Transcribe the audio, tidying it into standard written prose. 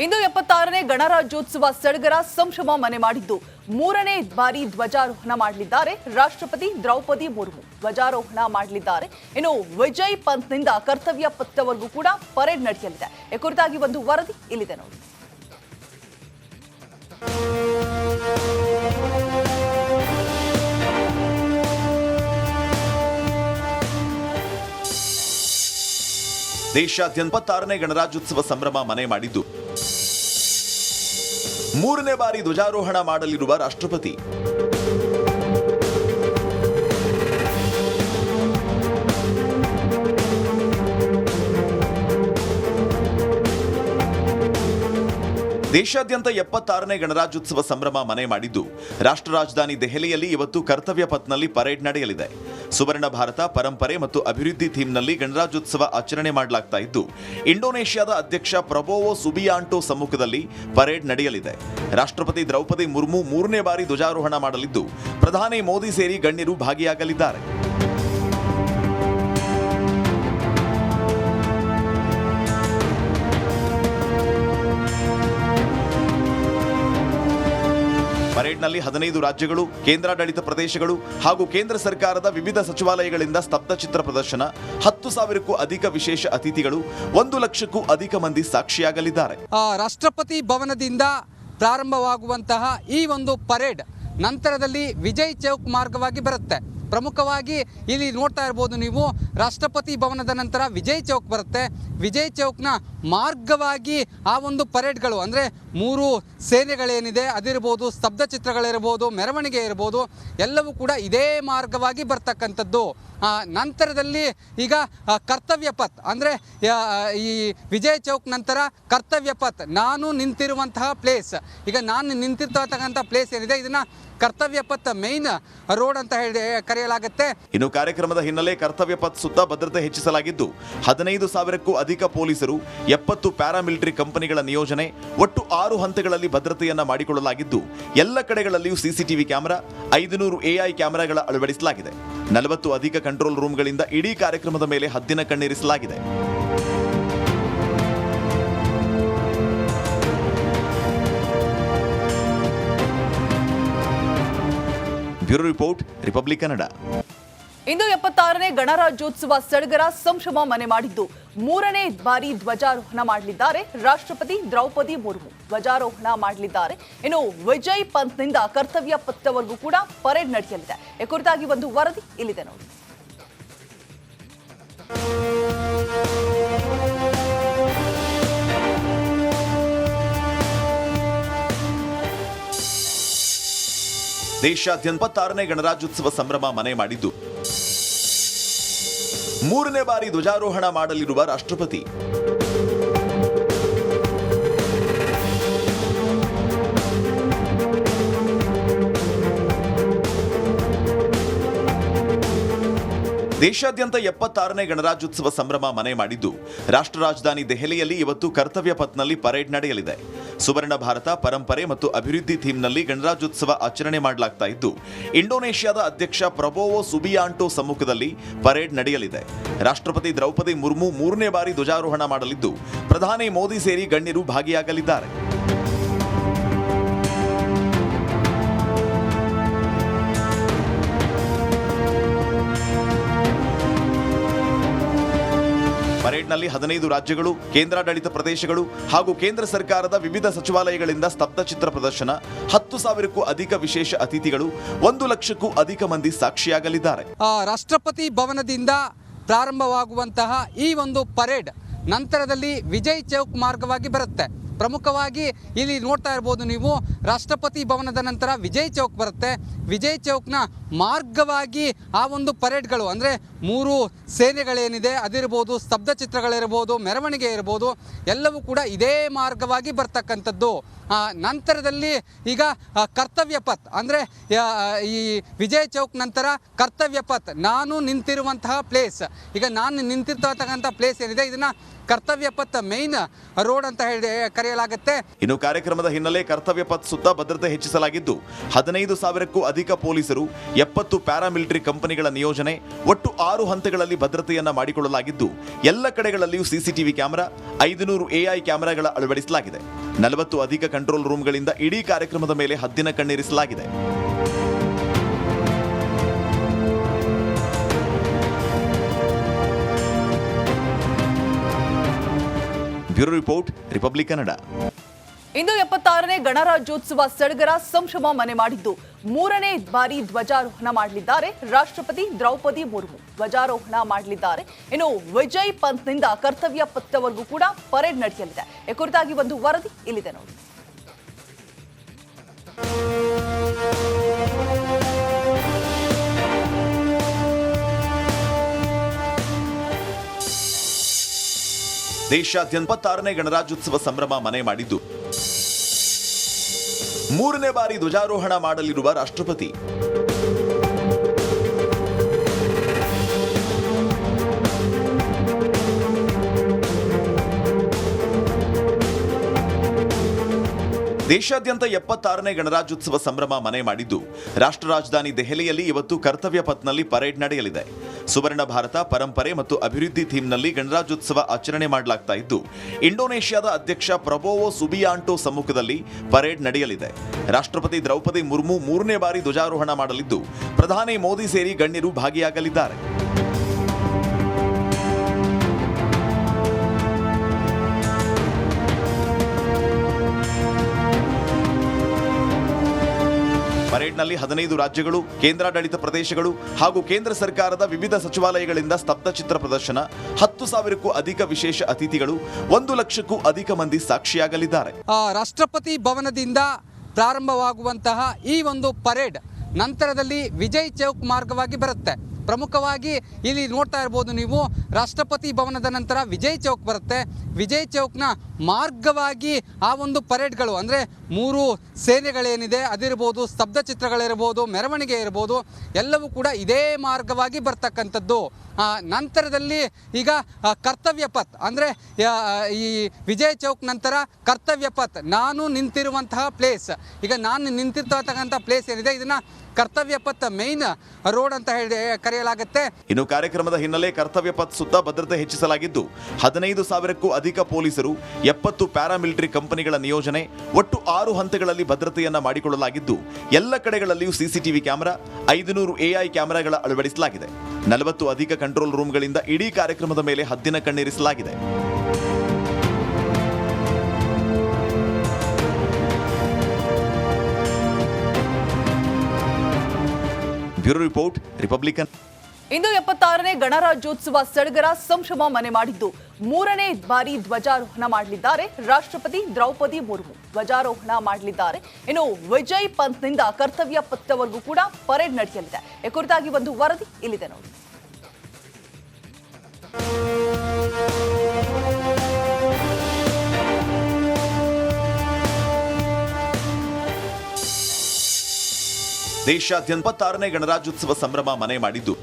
ಇಂದು 76ನೇ ಗಣರಾಜ್ಯೋತ್ಸವ ಸಡಗರ ಸಂಭ್ರಮ ಮನೆ ಮಾಡಿದ್ದು ಮೂರನೇ ಬಾರಿ ಧ್ವಜಾರೋಹಣ ಮಾಡಲಿದ್ದಾರೆ ರಾಷ್ಟ್ರಪತಿ ದ್ರೌಪದಿ ಮುರ್ಮು. ಧ್ವಜಾರೋಹಣ ಮಾಡಲಿದ್ದಾರೆ. ಇನ್ನು ವಿಜಯ್ ಪಂತ್ನಿಂದ ಕರ್ತವ್ಯ ಪಥದವರೆಗೂ ಕೂಡ ಪರೇಡ್ ನಡೆಯಲಿದೆ. ಈ ಕುರಿತಾಗಿ ಒಂದು ವರದಿ ಇಲ್ಲಿದೆ ನೋಡಿ. ದೇಶಾದ್ಯಂತ 76ನೇ ಗಣರಾಜ್ಯೋತ್ಸವ ಸಂಭ್ರಮ ಮನೆ ಮಾಡಿದ್ದು ಮೂರನೇ ಬಾರಿ ಧ್ವಜಾರೋಹಣ ಮಾಡಲಿರುವ ರಾಷ್ಟ್ರಪತಿ. ದೇಶಾದ್ಯಂತ 76ನೇ ಗಣರಾಜ್ಯೋತ್ಸವ ಸಂಭ್ರಮ ಮನೆ ಮಾಡಿದ್ದು ರಾಷ್ಟ್ರ ರಾಜಧಾನಿ ದೆಹಲಿಯಲ್ಲಿ ಇವತ್ತು ಕರ್ತವ್ಯ ಪಥ್ನಲ್ಲಿ ಪರೇಡ್ ನಡೆಯಲಿದೆ. ಸುವರ್ಣ ಭಾರತ ಪರಂಪರೆ ಮತ್ತು ಅಭಿವೃದ್ಧಿ ಥೀಮ್ನಲ್ಲಿ ಗಣರಾಜ್ಯೋತ್ಸವ ಆಚರಣೆ ಮಾಡಲಾಗ್ತಾ ಇದ್ದು ಇಂಡೋನೇಷ್ಯಾದ ಅಧ್ಯಕ್ಷ ಪ್ರಬೋವೋ ಸುಬಿಯಾಂಟೋ ಸಮ್ಮುಖದಲ್ಲಿ ಪರೇಡ್ ನಡೆಯಲಿದೆ. ರಾಷ್ಟ್ರಪತಿ ದ್ರೌಪದಿ ಮುರ್ಮು ಮೂರನೇ ಬಾರಿ ಧ್ವಜಾರೋಹಣ ಮಾಡಲಿದ್ದು ಪ್ರಧಾನಿ ಮೋದಿ ಸೇರಿ ಗಣ್ಯರು ಭಾಗಿಯಾಗಲಿದ್ದಾರೆ. ಪರೇಡ್ನಲ್ಲಿ 15 ರಾಜ್ಯಗಳು, ಕೇಂದ್ರಾಡಳಿತ ಪ್ರದೇಶಗಳು ಹಾಗೂ ಕೇಂದ್ರ ಸರ್ಕಾರದ ವಿವಿಧ ಸಚಿವಾಲಯಗಳಿಂದ ಸ್ತಬ್ಧ ಚಿತ್ರ ಪ್ರದರ್ಶನ, 10,000ಕ್ಕೂ ಅಧಿಕ ವಿಶೇಷ ಅತಿಥಿಗಳು, 1 ಲಕ್ಷಕ್ಕೂ ಅಧಿಕ ಮಂದಿ ಸಾಕ್ಷಿಯಾಗಲಿದ್ದಾರೆ. ರಾಷ್ಟ್ರಪತಿ ಭವನದಿಂದ ಪ್ರಾರಂಭವಾಗುವಂತಹ ಈ ಒಂದು ಪರೇಡ್ ನಂತರದಲ್ಲಿ ವಿಜಯ್ ಚೌಕ್ ಮಾರ್ಗವಾಗಿ ಬರುತ್ತೆ. ಪ್ರಮುಖವಾಗಿ ಇಲ್ಲಿ ನೋಡ್ತಾ ಇರ್ಬೋದು ನೀವು, ರಾಷ್ಟ್ರಪತಿ ಭವನದ ನಂತರ ವಿಜಯ್ ಚೌಕ್ ಬರುತ್ತೆ. ವಿಜಯ್ ಚೌಕ್ನ ಮಾರ್ಗವಾಗಿ ಆ ಒಂದು ಪರೇಡ್ಗಳು ಅಂದರೆ 3 ಸೇನೆಗಳೇನಿದೆ ಅದಿರ್ಬೋದು, ಸ್ತಬ್ಧ ಚಿತ್ರಗಳಿರ್ಬೋದು, ಮೆರವಣಿಗೆ ಇರ್ಬೋದು, ಎಲ್ಲವೂ ಕೂಡ ಇದೇ ಮಾರ್ಗವಾಗಿ ಬರ್ತಕ್ಕಂಥದ್ದು. ನಂತರದಲ್ಲಿ ಈಗ ಕರ್ತವ್ಯ ಪಥ್ ಅಂದರೆ ಈ ವಿಜಯ್ ಚೌಕ್ ನಂತರ ಕರ್ತವ್ಯ ಪಥ್, ನಾನು ನಿಂತಿರುವಂತಹ ಪ್ಲೇಸ್, ಈಗ ನಾನು ನಿಂತಿರ್ತಕ್ಕಂಥ ಪ್ಲೇಸ್ ಏನಿದೆ ಇದನ್ನು ಕರ್ತವ್ಯ ಪಥ್ ಮೈನ್ ರೋಡ್ ಅಂತ ಹೇಳಿ ಕರೆಯಲಾಗುತ್ತೆ. ಇನ್ನು ಕಾರ್ಯಕ್ರಮದ ಹಿನ್ನೆಲೆ ಕರ್ತವ್ಯ ಪಥ್ ಸುತ್ತ ಭದ್ರತೆ ಹೆಚ್ಚಿಸಲಾಗಿದ್ದು 15,000ಕ್ಕೂ ಅಧಿಕ ಪೊಲೀಸರು, 70 ಪ್ಯಾರಾಮಿಲಿಟರಿ ಕಂಪನಿಗಳ ನಿಯೋಜನೆ, ಒಟ್ಟು 6 ಹಂತಗಳಲ್ಲಿ ಭದ್ರತೆಯನ್ನ ಮಾಡಿಕೊಳ್ಳಲಾಗಿದ್ದು ಎಲ್ಲ ಕಡೆಗಳಲ್ಲಿಯೂ ಸಿಸಿಟಿವಿ ಕ್ಯಾಮೆರಾ, 500 AI ಕ್ಯಾಮೆರಾಗಳ ಅಳವಡಿಸಲಾಗಿದೆ. 40 ಅಧಿಕ ಕಂಟ್ರೋಲ್ ರೂಮ್ಗಳಿಂದ ಇಡೀ ಕಾರ್ಯಕ್ರಮದ ಮೇಲೆ ಹದ್ದಿನ ಕಣ್ಣಿರಿಸಲಾಗಿದೆ. Bureau report, republic Kannada. ಇಂದು 76ನೇ ಗಣರಾಜ್ಯೋತ್ಸವ ಸಡಗರ ಸಂಭ್ರಮ ಮನೆ ಮಾಡಿದ್ದು ಮೂರನೇ ಬಾರಿ ಧ್ವಜಾರೋಹಣ ಮಾಡಲಿದ್ದಾರೆ ರಾಷ್ಟ್ರಪತಿ ದ್ರೌಪದಿ ಮುರ್ಮು. ಧ್ವಜಾರೋಹಣ ಮಾಡಲಿದ್ದಾರೆ. ಇನ್ನು ವಿಜಯ್ ಪಂತ್ನಿಂದ ಕರ್ತವ್ಯ ಪಥದವರೆಗೂ ಕೂಡ ಪರೇಡ್ ನಡೆಯಲಿದೆ. ಈ ಕುರಿತಾಗಿ ಒಂದು ವರದಿ ಇಲ್ಲಿದೆ ನೋಡಿ. ದೇಶಾದ್ಯಂತ 76ನೇ ಗಣರಾಜ್ಯೋತ್ಸವ ಸಂಭ್ರಮ ಮನೆ ಮಾಡಿದ್ದು ಮೂರನೇ ಬಾರಿ ಧ್ವಜಾರೋಹಣ ಮಾಡಲಿರುವ ರಾಷ್ಟ್ರಪತಿ. ದೇಶಾದ್ಯಂತ 76ನೇ ಗಣರಾಜ್ಯೋತ್ಸವ ಸಂಭ್ರಮ ಮನೆ ಮಾಡಿದ್ದು ರಾಷ್ಟ್ರ ರಾಜಧಾನಿ ದೆಹಲಿಯಲ್ಲಿ ಇವತ್ತು ಕರ್ತವ್ಯ ಪಥ್ನಲ್ಲಿ ಪರೇಡ್ ನಡೆಯಲಿದೆ. ಸುವರ್ಣ ಭಾರತ ಪರಂಪರೆ ಮತ್ತು ಅಭಿವೃದ್ಧಿ ಥೀಮ್ನಲ್ಲಿ ಗಣರಾಜ್ಯೋತ್ಸವ ಆಚರಣೆ ಮಾಡಲಾಗ್ತಾ ಇದ್ದು ಇಂಡೋನೇಷ್ಯಾದ ಅಧ್ಯಕ್ಷ ಪ್ರಬೋವೋ ಸುಬಿಯಾಂಟೋ ಸಮ್ಮುಖದಲ್ಲಿ ಪರೇಡ್ ನಡೆಯಲಿದೆ. ರಾಷ್ಟ್ರಪತಿ ದ್ರೌಪದಿ ಮುರ್ಮು ಮೂರನೇ ಬಾರಿ ಧ್ವಜಾರೋಹಣ ಮಾಡಲಿದ್ದು ಪ್ರಧಾನಿ ಮೋದಿ ಸೇರಿ ಗಣ್ಯರು ಭಾಗಿಯಾಗಲಿದ್ದಾರೆ. ಪರೇಡ್ನಲ್ಲಿ 15 ರಾಜ್ಯಗಳು, ಕೇಂದ್ರಾಡಳಿತ ಪ್ರದೇಶಗಳು ಹಾಗೂ ಕೇಂದ್ರ ಸರ್ಕಾರದ ವಿವಿಧ ಸಚಿವಾಲಯಗಳಿಂದ ಸ್ತಬ್ಧ ಚಿತ್ರ ಪ್ರದರ್ಶನ, 10,000ಕ್ಕೂ ಅಧಿಕ ವಿಶೇಷ ಅತಿಥಿಗಳು, 1 ಲಕ್ಷಕ್ಕೂ ಅಧಿಕ ಮಂದಿ ಸಾಕ್ಷಿಯಾಗಲಿದ್ದಾರೆ. ರಾಷ್ಟ್ರಪತಿ ಭವನದಿಂದ ಪ್ರಾರಂಭವಾಗುವಂತಹ ಈ ಒಂದು ಪರೇಡ್ ನಂತರದಲ್ಲಿ ವಿಜಯ್ ಚೌಕ್ ಮಾರ್ಗವಾಗಿ ಬರುತ್ತೆ. ಪ್ರಮುಖವಾಗಿ ಇಲ್ಲಿ ನೋಡ್ತಾ ಇರ್ಬೋದು ನೀವು, ರಾಷ್ಟ್ರಪತಿ ಭವನದ ನಂತರ ವಿಜಯ್ ಚೌಕ್ ಬರುತ್ತೆ. ವಿಜಯ್ ಚೌಕ್ನ ಮಾರ್ಗವಾಗಿ ಆ ಒಂದು ಪರೇಡ್ಗಳು ಅಂದರೆ 3 ಸೇನೆಗಳೇನಿದೆ ಅದಿರ್ಬೋದು, ಸ್ತಬ್ಧ ಚಿತ್ರಗಳಿರ್ಬೋದು, ಮೆರವಣಿಗೆ ಇರ್ಬೋದು, ಎಲ್ಲವೂ ಕೂಡ ಇದೇ ಮಾರ್ಗವಾಗಿ ಬರ್ತಕ್ಕಂಥದ್ದು. ನಂತರದಲ್ಲಿ ಈಗ ಕರ್ತವ್ಯ ಪಥ್ ಅಂದರೆ ಈ ವಿಜಯ್ ಚೌಕ್ ನಂತರ ಕರ್ತವ್ಯ ಪಥ್, ನಾನು ನಿಂತಿರುವಂತಹ ಪ್ಲೇಸ್, ಈಗ ನಾನು ನಿಂತಿರ್ತಕ್ಕಂಥ ಪ್ಲೇಸ್ ಏನಿದೆ ಇದನ್ನು ಕರ್ತವ್ಯ ಪಥ ಮೇನ್ ರೋಡ್ ಅಂತ ಹೇಳಿ ಕರೆಯಲಾಗುತ್ತೆ. ಇನ್ನು ಕಾರ್ಯಕ್ರಮದ ಹಿನ್ನೆಲೆ ಕರ್ತವ್ಯ ಪಥ ಸುತ್ತ ಭದ್ರತೆ ಹೆಚ್ಚಿಸಲಾಗಿದ್ದು 15,000ಕ್ಕೂ ಅಧಿಕ ಪೊಲೀಸರು, 70 ಪ್ಯಾರಾಮಿಲಿಟರಿ ಕಂಪನಿಗಳ ನಿಯೋಜನೆ, ಒಟ್ಟು 6 ಹಂತಗಳಲ್ಲಿ ಭದ್ರತೆಯನ್ನ ಮಾಡಿಕೊಳ್ಳಲಾಗಿದ್ದು ಎಲ್ಲ ಕಡೆಗಳಲ್ಲಿಯೂ ಸಿಸಿಟಿವಿ ಕ್ಯಾಮೆರಾ, 500 AI ಕ್ಯಾಮೆರಾಗಳ ಅಳವಡಿಸಲಾಗಿದೆ. 40 ಅಧಿಕ ಕಂಟ್ರೋಲ್ ರೂಮ್ಗಳಿಂದ ಇಡೀ ಕಾರ್ಯಕ್ರಮದ ಮೇಲೆ ಹದ್ದಿನ ಕಣ್ಣಿರಿಸಲಾಗಿದೆ. Bureau report, republic Kannada. ಇಂದು 76ನೇ ಗಣರಾಜ್ಯೋತ್ಸವ ಸಡಗರ ಸಂಭ್ರಮ ಮನೆ ಮಾಡಿದ್ದು 3ನೇ ಬಾರಿ ಧ್ವಜಾರೋಹಣ ಮಾಡಲಿದ್ದಾರೆ ರಾಷ್ಟ್ರಪತಿ ದ್ರೌಪದಿ ಮುರ್ಮು. ಧ್ವಜಾರೋಹಣ ಮಾಡಲಿದ್ದಾರೆ. ಇನ್ನು ವಿಜಯ್ ಪಂತ್ನಿಂದ ಕರ್ತವ್ಯ ಪಥದವರೆಗೂ ಕೂಡ ಪರೇಡ್ ನಡೆಯಲಿದೆ. ಈ ಕುರಿತಾಗಿ ಒಂದು ವರದಿ ಇಲ್ಲಿದೆ ನೋಡಿ. ದೇಶಾದ್ಯಂತ 76ನೇ ಗಣರಾಜ್ಯೋತ್ಸವ ಸಂಭ್ರಮ ಮನೆ ಮಾಡಿದ್ದು 3ನೇ ಬಾರಿ ಧ್ವಜಾರೋಹಣ ಮಾಡಲಿರುವ ರಾಷ್ಟ್ರಪತಿ. ದೇಶಾದ್ಯಂತ 76ನೇ ಗಣರಾಜ್ಯೋತ್ಸವ ಸಂಭ್ರಮ ಮನೆ ಮಾಡಿದ್ದು ರಾಷ್ಟ್ರ ರಾಜಧಾನಿ ದೆಹಲಿಯಲ್ಲಿ ಇವತ್ತು ಕರ್ತವ್ಯ ಪಥ್ನಲ್ಲಿ ಪರೇಡ್ ನಡೆಯಲಿದೆ. ಸುವರ್ಣ ಭಾರತ, ಪರಂಪರೆ ಮತ್ತು ಅಭಿವೃದ್ಧಿ ಥೀಮ್ನಲ್ಲಿ ಗಣರಾಜ್ಯೋತ್ಸವ ಆಚರಣೆ ಮಾಡಲಾಗ್ತಾ ಇದ್ದು ಇಂಡೋನೇಷ್ಯಾದ ಅಧ್ಯಕ್ಷ ಪ್ರಬೋವೋ ಸುಬಿಯಾಂಟೋ ಸಮ್ಮುಖದಲ್ಲಿ ಪರೇಡ್ ನಡೆಯಲಿದೆ. ರಾಷ್ಟ್ರಪತಿ ದ್ರೌಪದಿ ಮುರ್ಮು 3ನೇ ಬಾರಿ ಧ್ವಜಾರೋಹಣ ಮಾಡಲಿದ್ದು ಪ್ರಧಾನಿ ಮೋದಿ ಸೇರಿ ಗಣ್ಯರು ಭಾಗಿಯಾಗಲಿದ್ದಾರೆ. ಪರೇಡ್ನಲ್ಲಿ 15 ರಾಜ್ಯಗಳು, ಕೇಂದ್ರಾಡಳಿತ ಪ್ರದೇಶಗಳು ಹಾಗೂ ಕೇಂದ್ರ ಸರ್ಕಾರದ ವಿವಿಧ ಸಚಿವಾಲಯಗಳಿಂದ ಸ್ತಬ್ಧಚಿತ್ರ ಪ್ರದರ್ಶನ, 10,000ಕ್ಕೂ ಅಧಿಕ ವಿಶೇಷ ಅತಿಥಿಗಳು, 1 ಲಕ್ಷಕ್ಕೂ ಅಧಿಕ ಮಂದಿ ಸಾಕ್ಷಿಯಾಗಲಿದ್ದಾರೆ. ರಾಷ್ಟ್ರಪತಿ ಭವನದಿಂದ ಪ್ರಾರಂಭವಾಗುವಂತಹ ಈ ಒಂದು ಪರೇಡ್ ನಂತರದಲ್ಲಿ ವಿಜಯ್ ಚೌಕ್ ಮಾರ್ಗವಾಗಿ ಬರುತ್ತೆ. ಪ್ರಮುಖವಾಗಿ ಇಲ್ಲಿ ನೋಡ್ತಾ ಇರ್ಬೋದು ನೀವು, ರಾಷ್ಟ್ರಪತಿ ಭವನದ ನಂತರ ವಿಜಯ್ ಚೌಕ್ ಬರುತ್ತೆ. ವಿಜಯ್ ಚೌಕ್ನ ಮಾರ್ಗವಾಗಿ ಆ ಒಂದು ಪರೇಡ್ಗಳು ಅಂದರೆ 3 ಸೇನೆಗಳೇನಿದೆ ಅದಿರ್ಬೋದು, ಸ್ತಬ್ಧ ಚಿತ್ರಗಳಿರ್ಬೋದು, ಮೆರವಣಿಗೆ ಇರ್ಬೋದು, ಎಲ್ಲವೂ ಕೂಡ ಇದೇ ಮಾರ್ಗವಾಗಿ ಬರ್ತಕ್ಕಂಥದ್ದು. ನಂತರದಲ್ಲಿ ಈಗ ಕರ್ತವ್ಯ ಪಥ್ ಅಂದರೆ ಈ ವಿಜಯ್ ಚೌಕ್ ನಂತರ ಕರ್ತವ್ಯ ಪಥ್, ನಾನು ನಿಂತಿರುವಂತಹ ಪ್ಲೇಸ್, ಈಗ ನಾನು ನಿಂತಿರ್ತಕ್ಕಂಥ ಪ್ಲೇಸ್ ಏನಿದೆ ಇದನ್ನು ಕರ್ತವ್ಯ ಪಥ ಮೇನ್ ರೋಡ್ ಅಂತ ಹೇಳಿ ಕರೆಯಲಾಗುತ್ತೆ. ಇನ್ನು ಕಾರ್ಯಕ್ರಮದ ಹಿನ್ನೆಲೆ ಕರ್ತವ್ಯ ಪಥ ಸುತ್ತ ಭದ್ರತೆ ಹೆಚ್ಚಿಸಲಾಗಿದ್ದು 15,000ಕ್ಕೂ ಅಧಿಕ ಪೊಲೀಸರು, 70 ಪ್ಯಾರಾಮಿಲಿಟರಿ ಕಂಪನಿಗಳ ನಿಯೋಜನೆ, ಒಟ್ಟು 6 ಹಂತಗಳಲ್ಲಿ ಭದ್ರತೆಯನ್ನ ಮಾಡಿಕೊಳ್ಳಲಾಗಿದ್ದು ಎಲ್ಲ ಕಡೆಗಳಲ್ಲಿಯೂ ಸಿಸಿಟಿವಿ ಕ್ಯಾಮೆರಾ, 500 AI ಕ್ಯಾಮೆರಾಗಳ ಅಳವಡಿಸಲಾಗಿದೆ. 40 ಅಧಿಕ ಕಂಟ್ರೋಲ್ ರೂಮ್ಗಳಿಂದ ಇಡೀ ಕಾರ್ಯಕ್ರಮದ ಮೇಲೆ ಹದ್ದಿನ ಕಣ್ಣಿರಿಸಲಾಗಿದೆ. Bureau report, republic Kannada. ಇಂದು 76ನೇ ಗಣರಾಜ್ಯೋತ್ಸವ ಸಡಗರ ಸಂಭ್ರಮ ಮನೆ ಮಾಡಿದ್ದು 3ನೇ ಬಾರಿ ಧ್ವಜಾರೋಹಣ ಮಾಡಲಿದ್ದಾರೆ ರಾಷ್ಟ್ರಪತಿ ದ್ರೌಪದಿ ಮುರ್ಮು. ಧ್ವಜಾರೋಹಣ ಮಾಡಲಿದ್ದಾರೆ. ಇನ್ನು ವಿಜಯ್ ಪಂತ್ನಿಂದ ಕರ್ತವ್ಯ ಪಥದವರೆಗೂ ಕೂಡ ಪರೇಡ್ ನಡೆಯಲಿದೆ. ಈ ಕುರಿತಾಗಿ ಒಂದು ವರದಿ ಇಲ್ಲಿದೆ ನೋಡಿ. ದೇಶಾದ್ಯಂತ 76ನೇ ಗಣರಾಜ್ಯೋತ್ಸವ ಸಂಭ್ರಮ ಮನೆ ಮಾಡಿದ್ದು